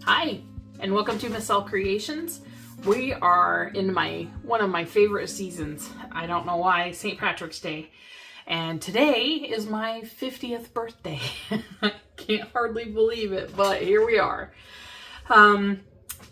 Hi, and welcome to Miss L Creations. We are in one of my favorite seasons. I don't know why, St. Patrick's Day. And today is my 50th birthday. I can't hardly believe it, but here we are.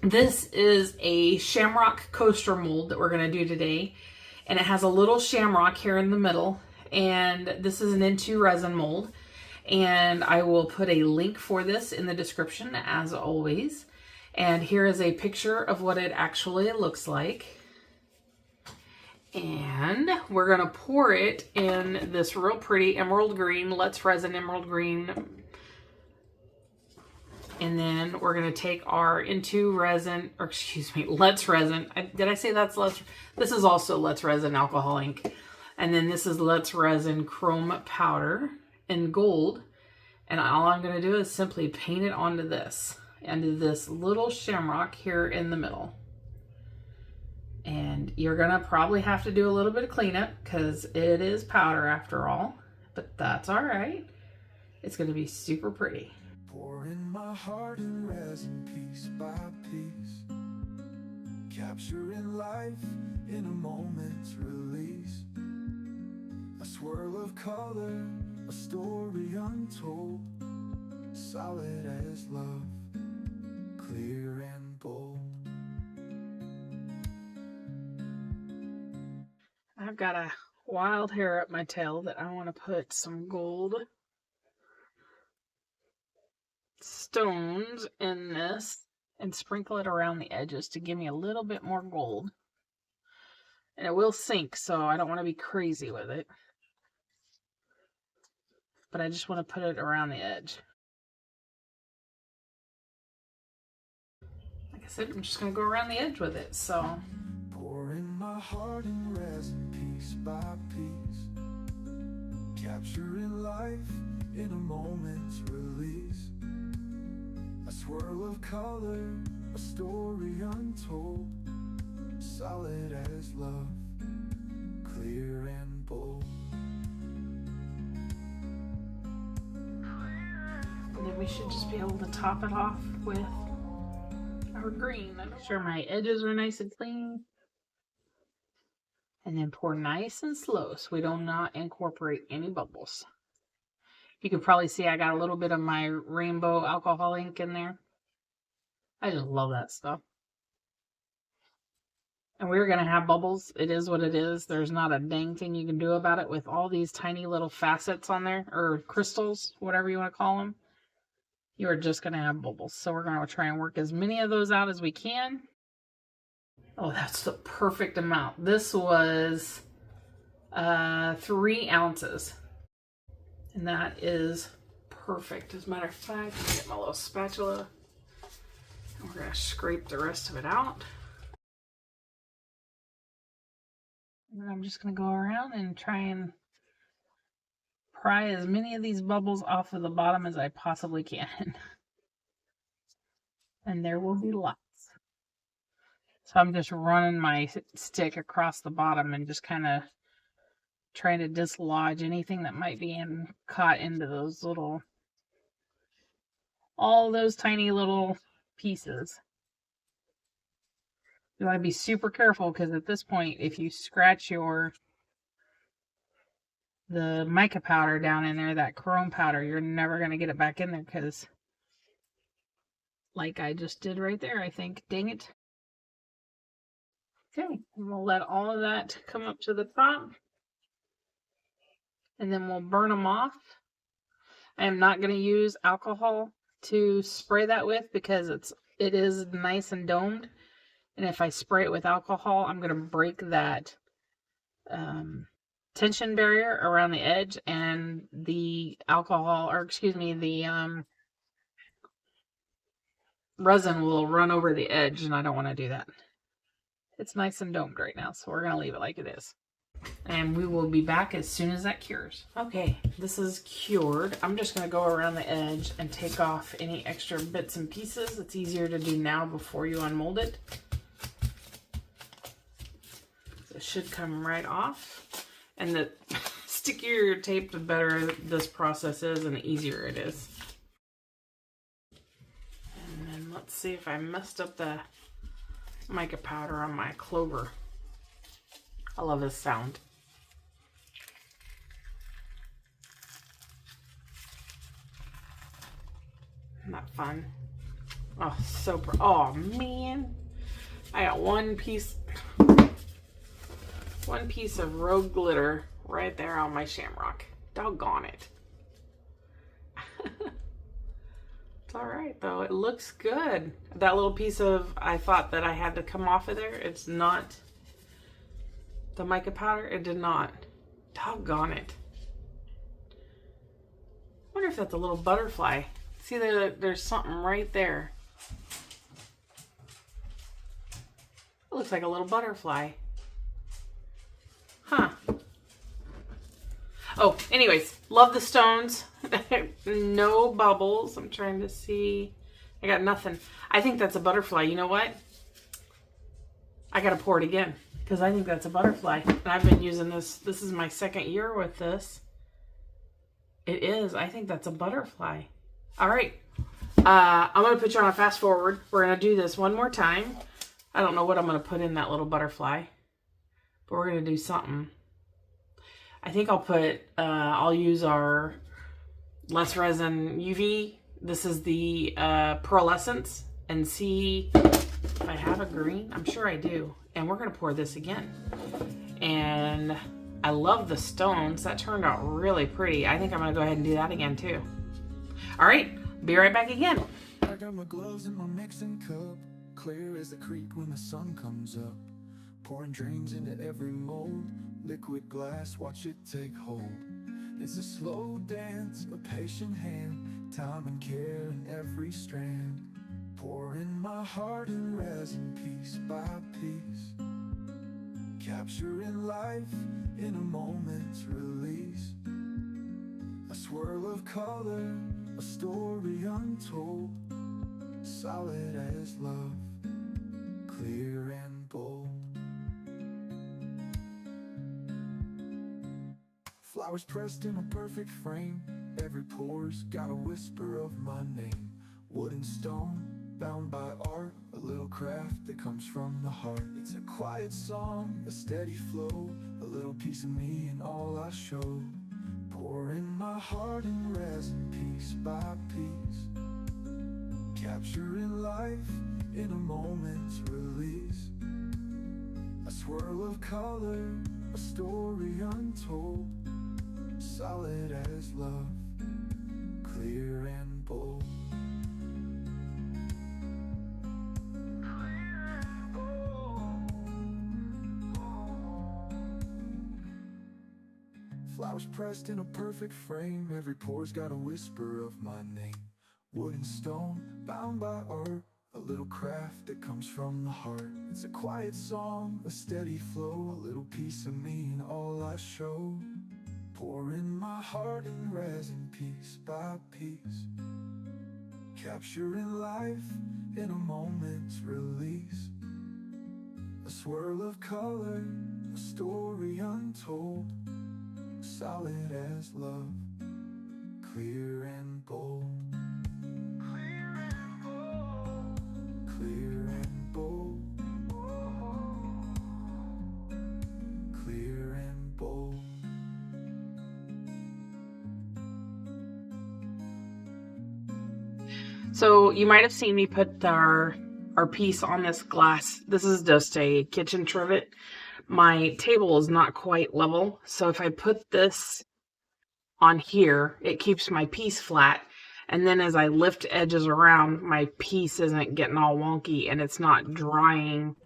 This is a Shamrock coaster mold that we're going to do today. And it has a little shamrock here in the middle. And this is an N2 resin mold. And I will put a link for this in the description as always. And here is a picture of what it actually looks like. And we're going to pour it in this real pretty emerald green, Let's Resin emerald green. And then we're going to take our N2 resin, or excuse me, Let's Resin. Did I say that's Let's? This is also Let's Resin alcohol ink. And then this is Let's Resin chrome powder in gold. And all I'm going to do is simply paint it onto this little shamrock here in the middle. And you're going to probably have to do a little bit of cleanup because it is powder after all, but that's all right. It's going to be super pretty. Pouring my heart in resin piece by piece, capturing life in a moment's release. A swirl of color, a story untold, solid as love, clear and bold. I've got a wild hair up my tail that I want to put some gold stones in this and sprinkle it around the edges to give me a little bit more gold. And it will sink, so I don't want to be crazy with it. But I just want to put it around the edge. Like I said, I'm just going to go around the edge with it, so. Pouring my heart in resin piece by piece, capturing life in a moment's release. A swirl of color, a story untold, solid as love, clear and bold. And then we should just be able to top it off with our green. Make sure my edges are nice and clean. And then pour nice and slow so we do not incorporate any bubbles. You can probably see I got a little bit of my rainbow alcohol ink in there. I just love that stuff. And we're going to have bubbles. It is what it is. There's not a dang thing you can do about it with all these tiny little facets on there, or crystals, whatever you want to call them. You are just going to have bubbles. So we're going to try and work as many of those out as we can. Oh, that's the perfect amount. This was 3 ounces. And that is perfect. As a matter of fact, I'll get my little spatula. And we're going to scrape the rest of it out. And then I'm just going to go around and try and pry as many of these bubbles off of the bottom as I possibly can. And there will be lots. So I'm just running my stick across the bottom and just kind of trying to dislodge anything that might be caught into those little, all those tiny little pieces. You want to be super careful because at this point, if you scratch the mica powder down in there, that chrome powder, you're never going to get it back in there because, like I just did right there, I think. Dang it. Okay, and we'll let all of that come up to the top. And then we'll burn them off. I am not going to use alcohol to spray that with because it is nice and domed. And if I spray it with alcohol, I'm going to break that tension barrier around the edge, and the alcohol, or excuse me, the resin will run over the edge, and I don't want to do that. It's nice and domed right now, so we're going to leave it like it is. And we will be back as soon as that cures. Okay, this is cured. I'm just going to go around the edge and take off any extra bits and pieces. It's easier to do now before you unmold it. So it should come right off. And the stickier your tape, the better this process is and the easier it is. And then let's see if I messed up the mica powder on my clover. I love this sound. Isn't that fun? Oh, so oh man, I got one piece of rogue glitter right there on my Shamrock. Doggone it. It's all right though. It looks good. That little piece of, I thought that I had to come off of there. It's not the mica powder. It did not. Doggone it. I wonder if that's a little butterfly. See, there's something right there. It looks like a little butterfly. Huh. Oh, anyways, love the stones. No bubbles. I'm trying to see. I got nothing. I think that's a butterfly. You know what? I got to pour it again because I think that's a butterfly. And I've been using this. This is my second year with this. It is. I think that's a butterfly. All right. I'm going to put you on a fast forward. We're going to do this one more time. I don't know what I'm going to put in that little butterfly, but we're going to do something. I think I'll use our Let's Resin UV. This is the pearlescence, and see if I have a green. I'm sure I do. And we're going to pour this again. And I love the stones. That turned out really pretty. I think I'm going to go ahead and do that again too. All right, be right back again. I got my gloves and my mixing cup, clear as the creek when the sun comes up. Pouring drains into every mold, liquid glass, watch it take hold. It's a slow dance, a patient hand, time and care in every strand. Pouring my heart in resin piece by piece, capturing life in a moment's release. A swirl of color, a story untold, solid as love, clear and bold. Flowers pressed in a perfect frame, every pore's got a whisper of my name. Wood and stone, bound by art, a little craft that comes from the heart. It's a quiet song, a steady flow, a little piece of me and all I show. Pouring my heart in resin piece by piece, capturing life in a moment's release. A swirl of color, a story untold, solid as love, clear and bold. Flowers pressed in a perfect frame, every pore's got a whisper of my name. Wood and stone, bound by art, a little craft that comes from the heart. It's a quiet song, a steady flow, a little piece of me and all I show. Pouring my heart in resin piece by piece, capturing life in a moment's release. A swirl of color, a story untold, solid as love, clear and bold. Clear and bold, clear and bold, clear and bold. So you might have seen me put our piece on this glass. This is just a kitchen trivet. My table is not quite level, so if I put this on here, it keeps my piece flat, and then as I lift edges around, my piece isn't getting all wonky and it's not drying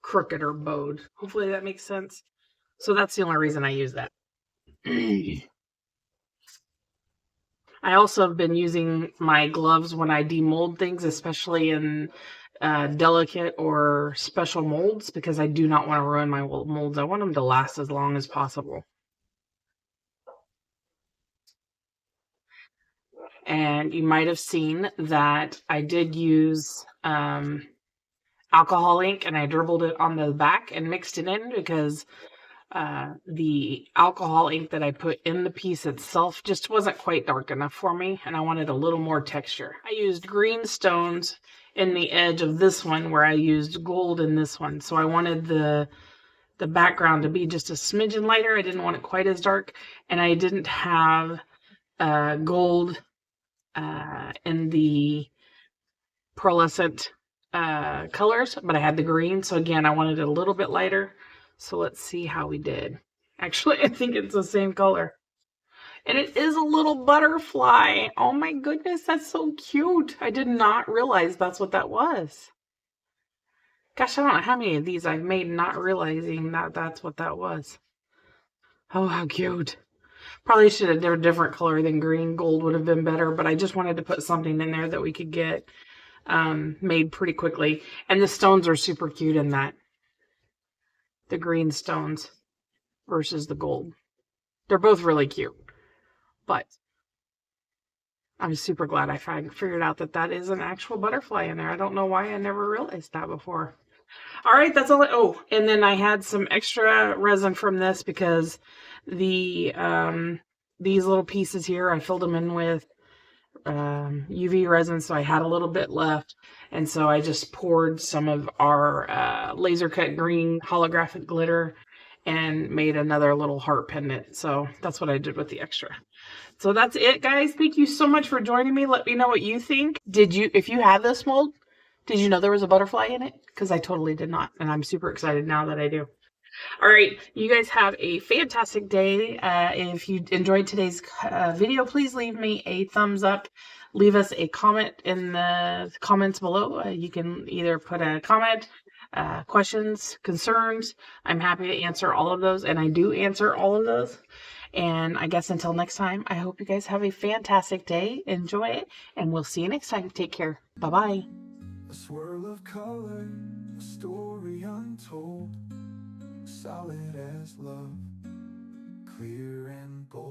crooked or bowed. Hopefully that makes sense. So that's the only reason I use that. I also have been using my gloves when I demold things, especially in delicate or special molds, because I do not want to ruin my molds. I want them to last as long as possible. And you might have seen that I did use alcohol ink, and I dribbled it on the back and mixed it in because the alcohol ink that I put in the piece itself just wasn't quite dark enough for me, and I wanted a little more texture. I used green stones in the edge of this one where I used gold in this one. So I wanted the background to be just a smidgen lighter. I didn't want it quite as dark, and I didn't have gold in the pearlescent colors, but I had the green. So again, I wanted it a little bit lighter. So let's see how we did. Actually, I think it's the same color. And it is a little butterfly. Oh my goodness, that's so cute. I did not realize that's what that was. Gosh, I don't know how many of these I've made not realizing that that's what that was. Oh, how cute. Probably should have done a different color than green. Gold would have been better, but I just wanted to put something in there that we could get made pretty quickly. And the stones are super cute in that. The green stones versus the gold. They're both really cute. But I'm super glad I figured out that that is an actual butterfly in there. I don't know why I never realized that before. All right, that's all. Oh, and then I had some extra resin from this because the these little pieces here, I filled them in with UV resin, so I had a little bit left, and so I just poured some of our laser cut green holographic glitter and made another little heart pendant. So that's what I did with the extra. So that's it, guys. Thank you so much for joining me. Let me know what you think. If you had this mold, did you know there was a butterfly in it? Because I totally did not, and I'm super excited now that I do. All right, you guys have a fantastic day. If you enjoyed today's video, please leave me a thumbs up. Leave us a comment in the comments below. You can either put a comment, questions, concerns. I'm happy to answer all of those, and I do answer all of those. And I guess until next time, I hope you guys have a fantastic day. Enjoy it, and we'll see you next time. Take care. Bye-bye. A swirl of color, a story untold, solid as love, clear and bold.